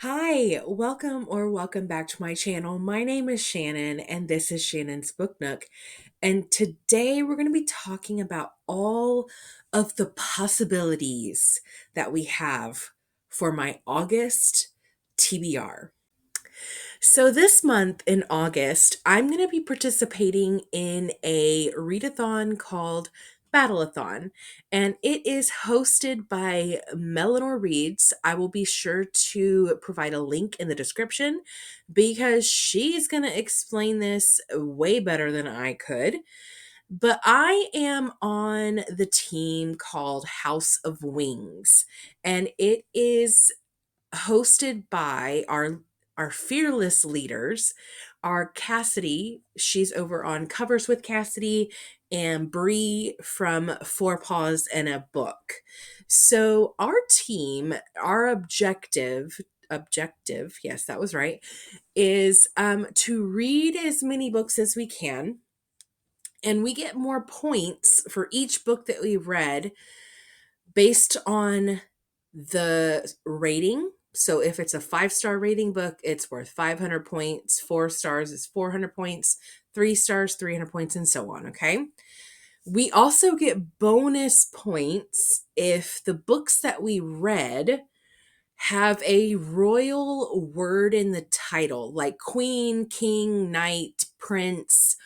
Hi, welcome back to my channel. My name is Shannon and this is Shannon's Book Nook. And today we're going to be talking about all of the possibilities that we have for my August TBR. So this month in August, I'm going to be participating in a readathon called Battleathon, and it is hosted by Melanie Reads. I will be sure to provide a link in the description because she's going to explain this way better than I could. But I am on the team called House of Wings, and it is hosted by our fearless leaders are Cassidy. She's over on Covers with Cassidy, and Bree from Four Paws and a Book. So our team, our objective, yes, that was right, is to read as many books as we can, and we get more points for each book that we read based on the rating. So if it's a 5-star rating book, it's worth 500 points. 4 stars is 400 points. 3 stars, 300 points, and so on. Okay. We also get bonus points if the books that we read have a royal word in the title, like queen, king, knight, prince,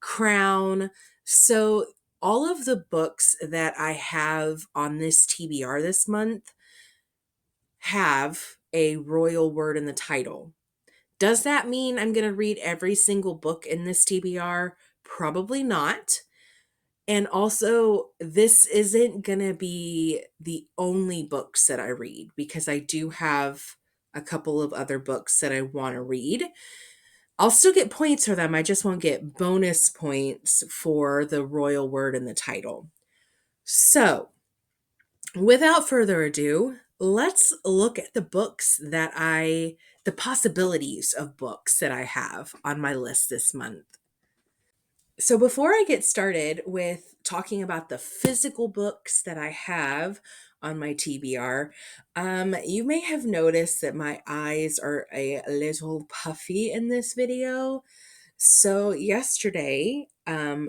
crown. So all of the books that I have on this TBR this month have a royal word in the title. Does that mean I'm going to read every single book in this TBR? Probably not. And also, this isn't going to be the only books that I read because I do have a couple of other books that I want to read. I'll still get points for them. I just won't get bonus points for the royal word in the title. So, without further ado, let's look at the the possibilities of books that I have on my list this month. So, before I get started with talking about the physical books that I have on my TBR, you may have noticed that my eyes are a little puffy in this video. So yesterday,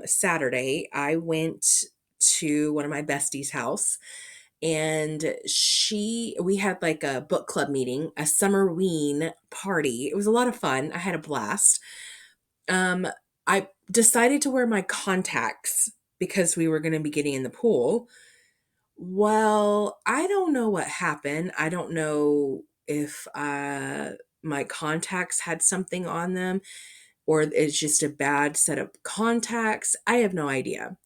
Saturday, I went to one of my besties' house, and we had like a book club meeting, a summerween party. It was a lot of fun. I had a blast. I decided to wear my contacts because we were going to be getting in the pool. Well, I don't know what happened. I don't know if my contacts had something on them or it's just a bad set of contacts. I have no idea.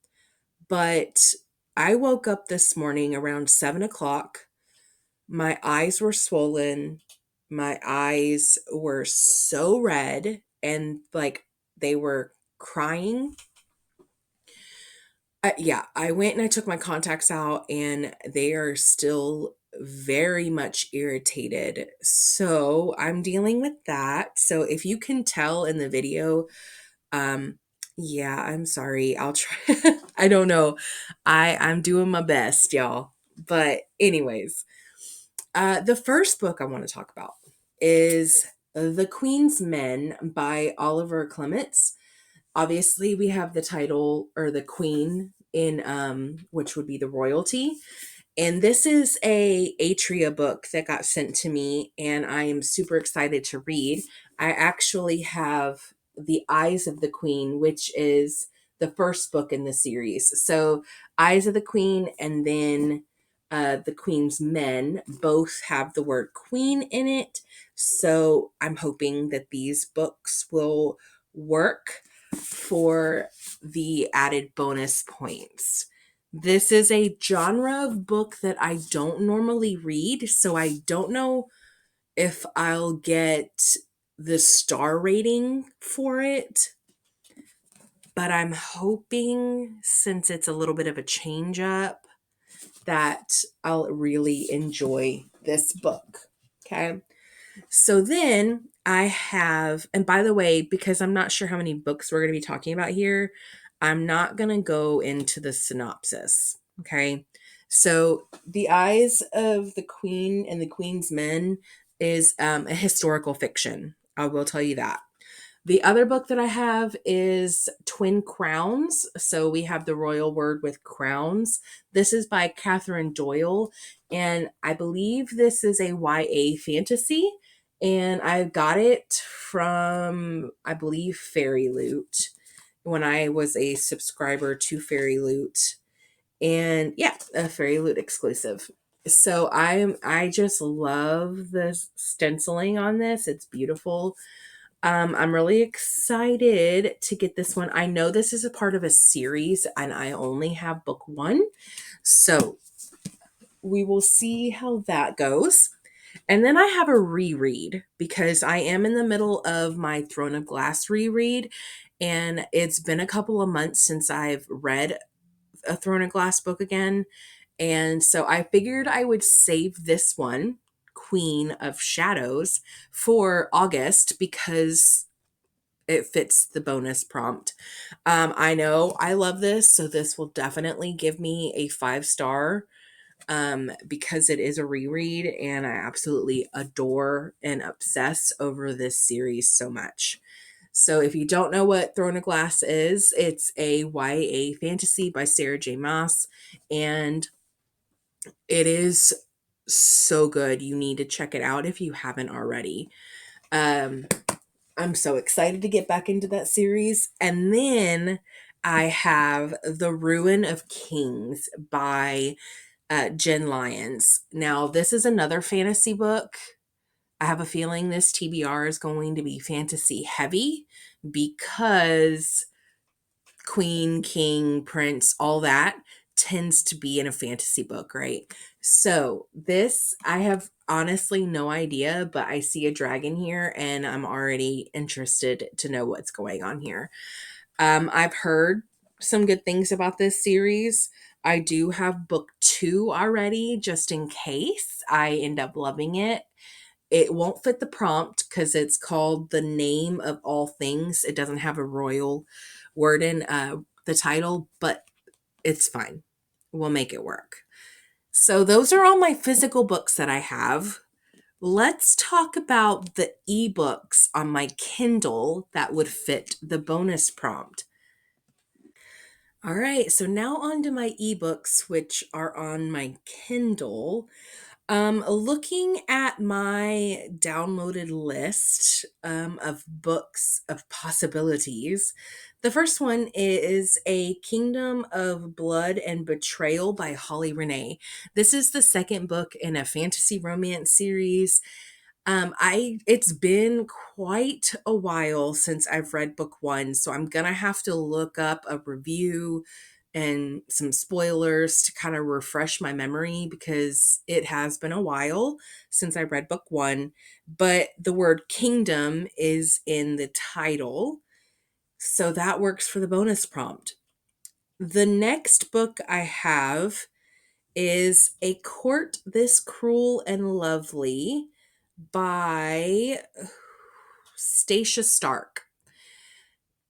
But I woke up this morning around 7 o'clock. My eyes were swollen. My eyes were so red and like they were crying. Yeah, I went and I took my contacts out and they are still very much irritated. So I'm dealing with that. So if you can tell in the video, um, yeah, I'm sorry. I'll try. I don't know. I'm doing my best, y'all. But anyways, the first book I want to talk about is The Queen's Men by Oliver Clements. Obviously, we have the title or the queen in which would be the royalty. And this is a Atria book that got sent to me and I am super excited to read. I actually have The Eyes of the Queen, which is the first book in the series. So Eyes of the Queen and then The Queen's Men both have the word queen in it. So I'm hoping that these books will work for the added bonus points. This is a genre of book that I don't normally read, so I don't know if I'll get the star rating for it. But I'm hoping, since it's a little bit of a change up, that I'll really enjoy this book. Okay. So then I have, and by the way, because I'm not sure how many books we're going to be talking about here, I'm not going to go into the synopsis. Okay. So, The Eyes of the Queen and the Queen's Men is a historical fiction. I will tell you that. The other book that I have is Twin Crowns. So we have the royal word with crowns. This is by Catherine Doyle, and I believe this is a YA fantasy. And I got it from, I believe, Fairy Loot when I was a subscriber to Fairy Loot. And yeah, a Fairy Loot exclusive. So I just love the stenciling on this. It's beautiful. I'm really excited to get this one. I know this is a part of a series and I only have book one. So we will see how that goes. And then I have a reread because I am in the middle of my Throne of Glass reread. And it's been a couple of months since I've read a Throne of Glass book again. And so I figured I would save this one, Queen of Shadows, for August because it fits the bonus prompt. I know I love this, so this will definitely give me a 5-star because it is a reread and I absolutely adore and obsess over this series so much. So if you don't know what Throne of Glass is, it's a YA fantasy by Sarah J. Maas, and it is so good. You need to check it out if you haven't already. Um, I'm so excited to get back into that series. And then I have The Ruin of Kings by Jen Lyons. Now, this is another fantasy book. I have a feeling this TBR is going to be fantasy heavy because queen, king, prince, all that tends to be in a fantasy book, right? So this, I have honestly no idea, but I see a dragon here and I'm already interested to know what's going on here. I've heard some good things about this series. I do have book 2 already, just in case I end up loving it. It won't fit the prompt because it's called The Name of All Things. It doesn't have a royal word in the title, but it's fine. We'll make it work. So, those are all my physical books that I have. Let's talk about the ebooks on my Kindle that would fit the bonus prompt. All right, so now on to my ebooks, which are on my Kindle. Looking at my downloaded list of books of possibilities, the first one is A Kingdom of Blood and Betrayal by Holly Renee. This is the second book in a fantasy romance series. It's been quite a while since I've read book 1, so I'm gonna have to look up a review and some spoilers to kind of refresh my memory because it has been a while since I read book 1, but the word kingdom is in the title, so that works for the bonus prompt. The next book I have is A Court This Cruel and Lovely by Stacia Stark.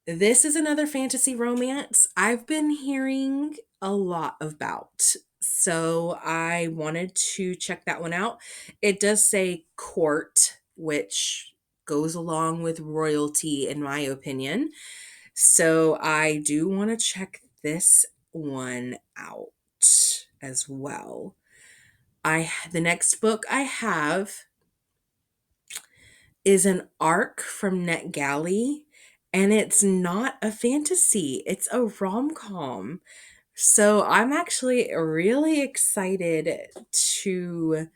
This is another fantasy romance I've been hearing a lot about. So I wanted to check that one out. It does say court, which goes along with royalty, in my opinion. So I do want to check this one out as well. The next book I have is an arc from NetGalley, and it's not a fantasy, it's a rom-com. So I'm actually really excited to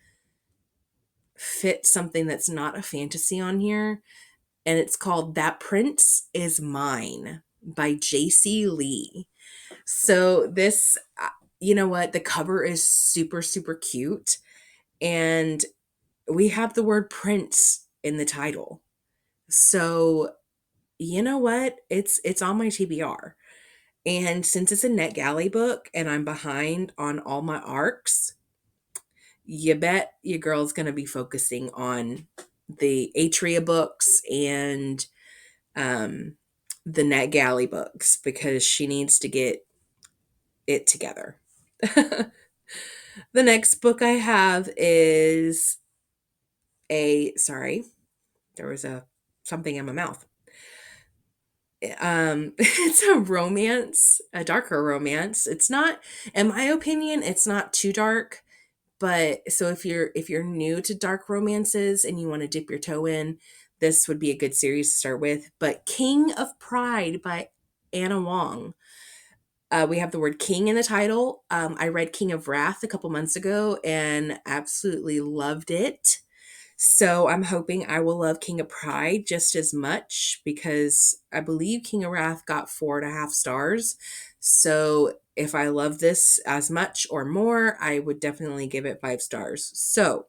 fit something that's not a fantasy on here, and it's called That Prince Is Mine by JC Lee. So this, you know what, the cover is super, super cute, and we have the word prince in the title. So you know what? It's on my TBR. And since it's a NetGalley book and I'm behind on all my arcs, you bet your girl's going to be focusing on the Atria books and um, the NetGalley books because she needs to get it together. The next book I have is sorry, there was a something in my mouth. It's a romance, a darker romance. It's not, in my opinion, it's not too dark, but so if you're new to dark romances and you want to dip your toe in, this would be a good series to start with. But King of Pride by Anna Wong. We have the word king in the title. I read King of Wrath a couple months ago and absolutely loved it. So I'm hoping I will love King of Pride just as much, because I believe King of Wrath got 4.5 stars. So if I love this as much or more, I would definitely give it 5 stars. So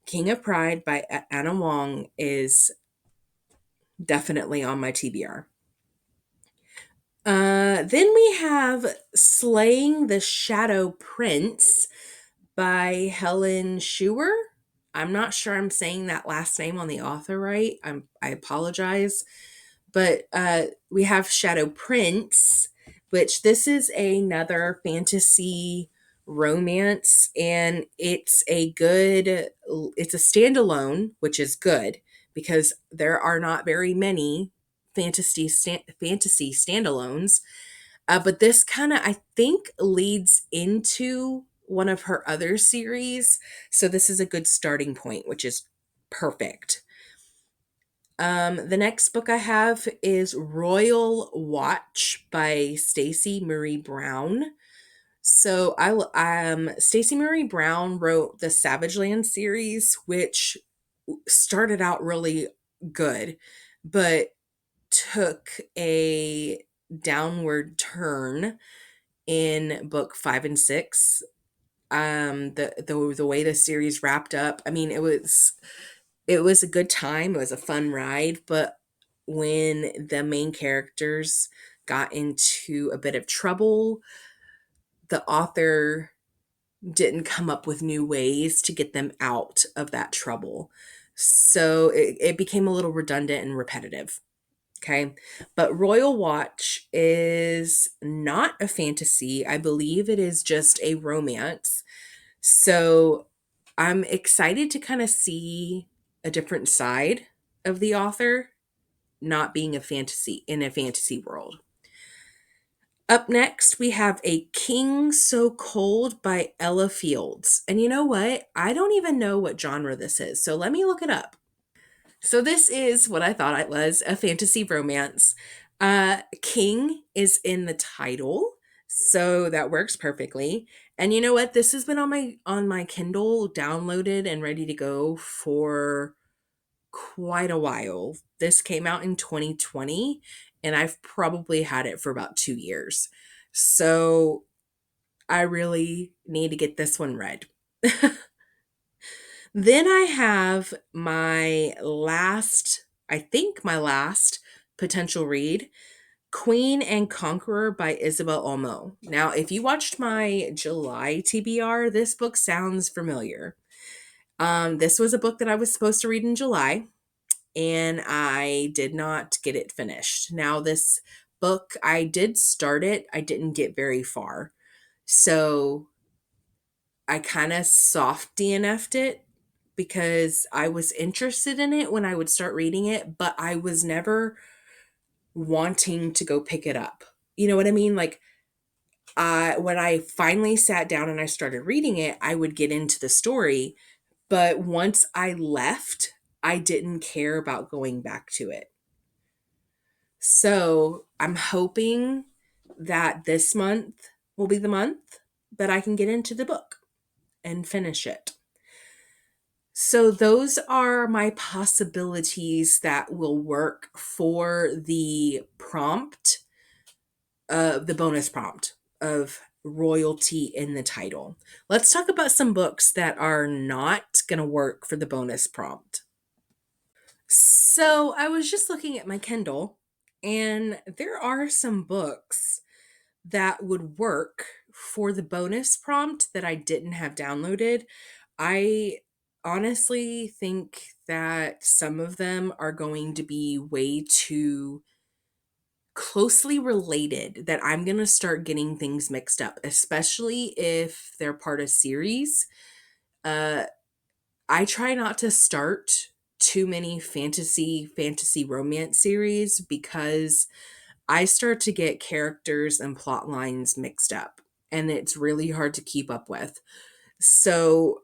King of Pride by Anna Wong is definitely on my TBR. Then we have Slaying the Shadow Prince by Helen Schuer. I'm not sure I'm saying that last name on the author right. I apologize. But we have Shadow Prince, which this is another fantasy romance, and it's a standalone, which is good because there are not very many fantasy standalones. But this kind of, I think, leads into one of her other series. So this is a good starting point, which is perfect. The next book I have is Royal Watch by Stacey Marie Brown. So Stacey Marie Brown wrote the Savage Land series, which started out really good, but took a downward turn in book 5 and 6. The way the series wrapped up, I mean, it was a good time, it was a fun ride, but when the main characters got into a bit of trouble, the author didn't come up with new ways to get them out of that trouble. So it became a little redundant and repetitive. Okay. But Royal Watch is not a fantasy. I believe it is just a romance. So I'm excited to kind of see a different side of the author, not being a fantasy in a fantasy world. Up next, we have A King So Cold by Ella Fields. And you know what? I don't even know what genre this is. So let me look it up. So this is what I thought it was, a fantasy romance. King is in the title, so that works perfectly. And you know what? This has been on my Kindle downloaded and ready to go for quite a while. This came out in 2020 and I've probably had it for about 2 years. So I really need to get this one read. Then I have my last potential read, Queen and Conqueror by Isabel Olmo. Now, if you watched my July TBR, this book sounds familiar. This was a book that I was supposed to read in July, and I did not get it finished. Now, this book, I did start it, I didn't get very far. So I kind of soft DNF'd it because I was interested in it when I would start reading it, but I was never wanting to go pick it up. You know what I mean? Like, when I finally sat down and I started reading it, I would get into the story. But once I left, I didn't care about going back to it. So I'm hoping that this month will be the month that I can get into the book and finish it. So those are my possibilities that will work for the prompt, the bonus prompt of royalty in the title. Let's talk about some books that are not going to work for the bonus prompt. So I was just looking at my Kindle, and there are some books that would work for the bonus prompt that I didn't have downloaded. I honestly think that some of them are going to be way too closely related that I'm going to start getting things mixed up, especially if they're part of series. I try not to start too many fantasy romance series because I start to get characters and plot lines mixed up, and it's really hard to keep up with. So,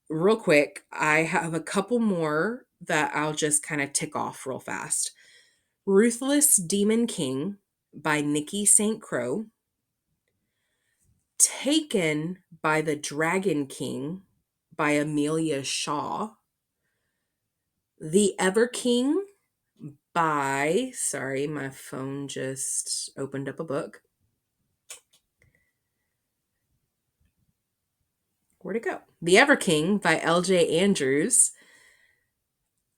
real quick, I have a couple more that I'll just kind of tick off real fast. Ruthless Demon King by Nikki St. Crow. Taken by the Dragon King by Amelia Shaw. The Ever King by, sorry, my phone just opened up a book. Where'd it go? The Ever King by L.J. Andrews.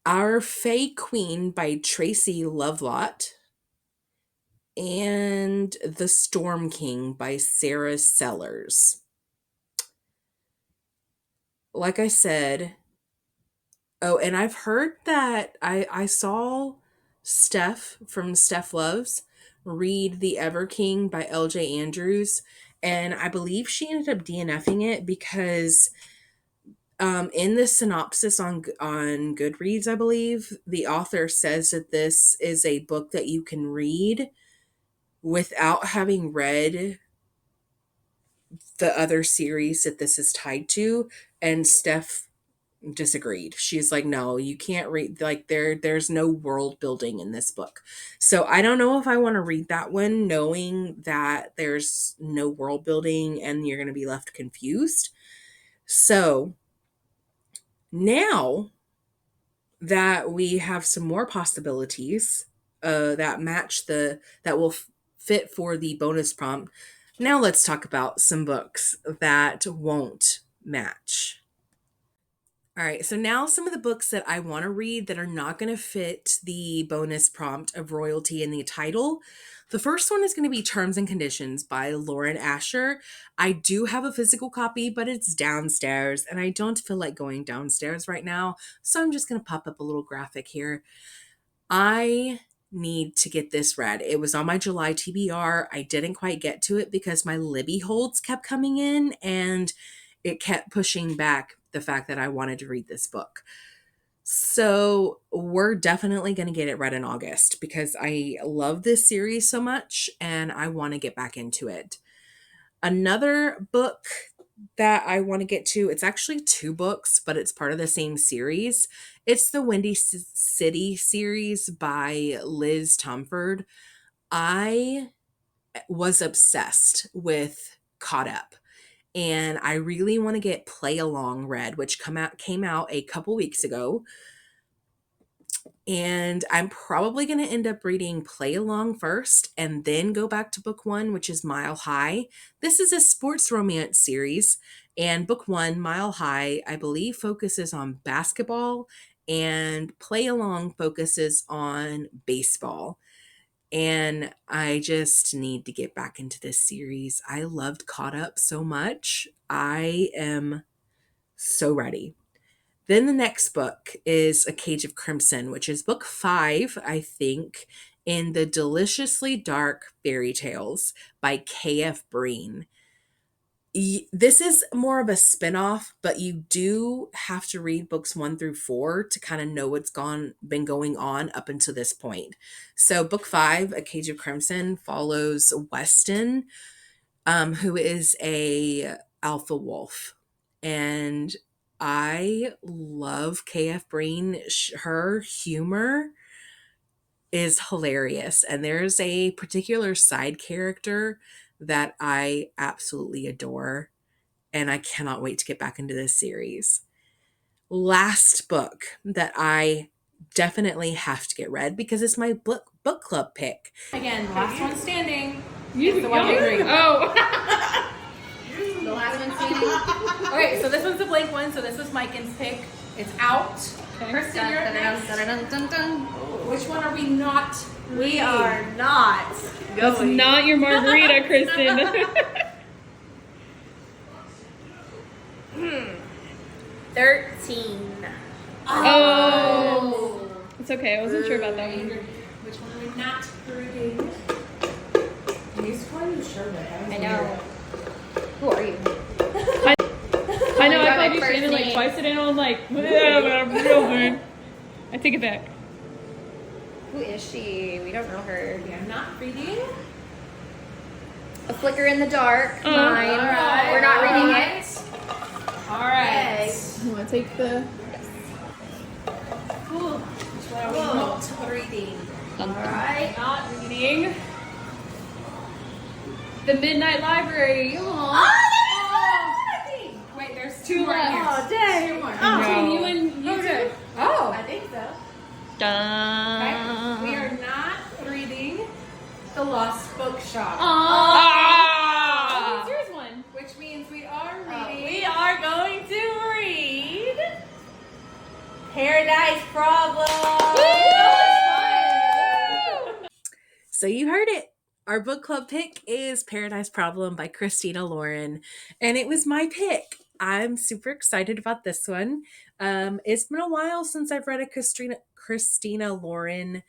Our Fae Queen by Tracy Lovelott. And The Storm King by Sarah Sellers. Like I said, oh, and I've heard that I saw Steph from Steph Loves read The Ever King by L.J. Andrews, and I believe she ended up DNFing it because in the synopsis on Goodreads, I believe, the author says that this is a book that you can read without having read the other series that this is tied to, and Steph disagreed. She's like, no, you can't read, like, there's no world building in this book. So I don't know if I want to read that one knowing that there's no world building and you're going to be left confused. So now that we have some more possibilities that match that will fit for the bonus prompt, now let's talk about some books that won't match. All right, so now some of the books that I want to read that are not going to fit the bonus prompt of royalty in the title. The first one is going to be Terms and Conditions by Lauren Asher. I do have a physical copy, but it's downstairs, and I don't feel like going downstairs right now, so I'm just going to pop up a little graphic here. I need to get this read. It was on my July TBR. I didn't quite get to it because my Libby holds kept coming in, and it kept pushing back the fact that I wanted to read this book. So we're definitely going to get it read in August because I love this series so much and I want to get back into it. Another book that I want to get to, it's actually 2 books, but it's part of the same series. It's the Windy City series by Liz Tomford. I was obsessed with Caught Up. And I really want to get Play Along read, which came out a couple weeks ago. And I'm probably going to end up reading Play Along first and then go back to book 1, which is Mile High. This is a sports romance series. And book 1, Mile High, I believe focuses on basketball, and Play Along focuses on baseball. And I just need to get back into this series. I loved Caught Up so much. I am so ready. Then the next book is A Cage of Crimson, which is book 5, I think, in the Deliciously Dark Fairy Tales by K.F. Breen. This is more of a spinoff, but you do have to read books 1 through 4 to kind of know what's been going on up until this point. So book 5, A Cage of Crimson, follows Weston, who is a alpha wolf. And I love K.F. Breen. Her humor is hilarious. And there's a particular side character that I absolutely adore, and I cannot wait to get back into this series. Last book that I definitely have to get read because it's my book club pick. Again, last one standing. You the one agree. Oh. The last one standing. Okay, so this one's a blank one, so this is Maiken's pick. It's out. Okay. Kristen, you're next. Which one are we not? We are not going. It's not your margarita, Kristen. 13. Oh. It's okay. I wasn't sure about that one. Which one are we not reading? I know. Who are you? I know, you I got called my you first Shannon like name. twice today and I'm like, yeah, but I'm real good. I take it back. Who is she? We don't know her. I'm not reading. A Flicker in the Dark. Oh. Mine. All right. We're not reading it. All right. You want to take the... Cool. What are we not reading? All right. Not reading. The Midnight Library. Oh, Wait, there's Two more left. here. oh, dang. Two more. Between you and you two. Oh. I think so. Dun. Okay. We are not reading The Lost Bookshop, Oh, here's one. which means we are reading. We are going to read Paradise Problem. So you heard it. Our book club pick is Paradise Problem by Christina Lauren, and it was my pick. I'm super excited about this one. It's been a while since I've read a Christina Lauren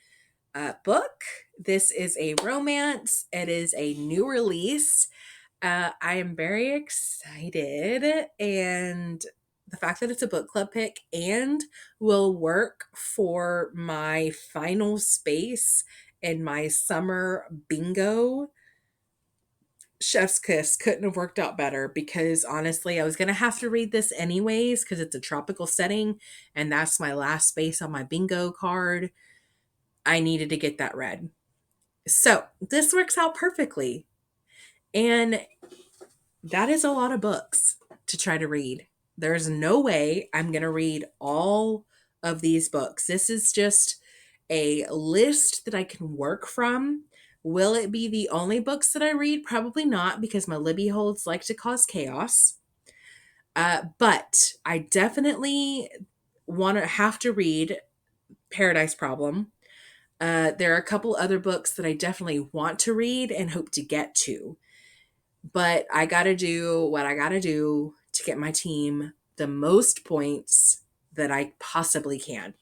book. This is a romance. It is a new release. I am very excited, and the fact that it's a book club pick and will work for my final space in my summer bingo, chef's kiss, couldn't have worked out better, because honestly I was going to have to read this anyways because it's a tropical setting and that's my last space on my bingo card. I needed to get that read. So this works out perfectly. And that is a lot of books to try to read. There's no way I'm going to read all of these books. This is just a list that I can work from. Will it be the only books that I read? Probably not, because my Libby holds like to cause chaos. But I definitely have to read Paradise Problem. There are a couple other books that I definitely want to read and hope to get to. But I got to do what I got to do to get my team the most points that I possibly can.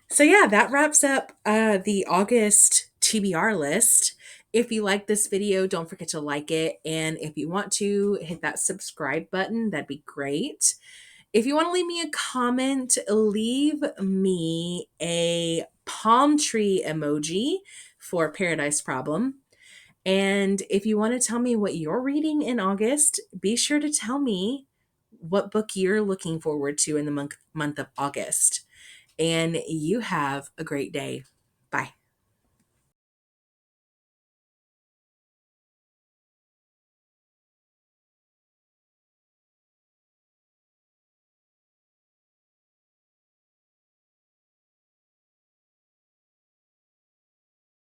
So yeah, that wraps up the August TBR list. If you like this video, don't forget to like it. And if you want to hit that subscribe button, that'd be great. If you want to leave me a comment, leave me a palm tree emoji for Paradise Problem. And if you want to tell me what you're reading in August, be sure to tell me what book you're looking forward to in the month of August. And you have a great day. Bye.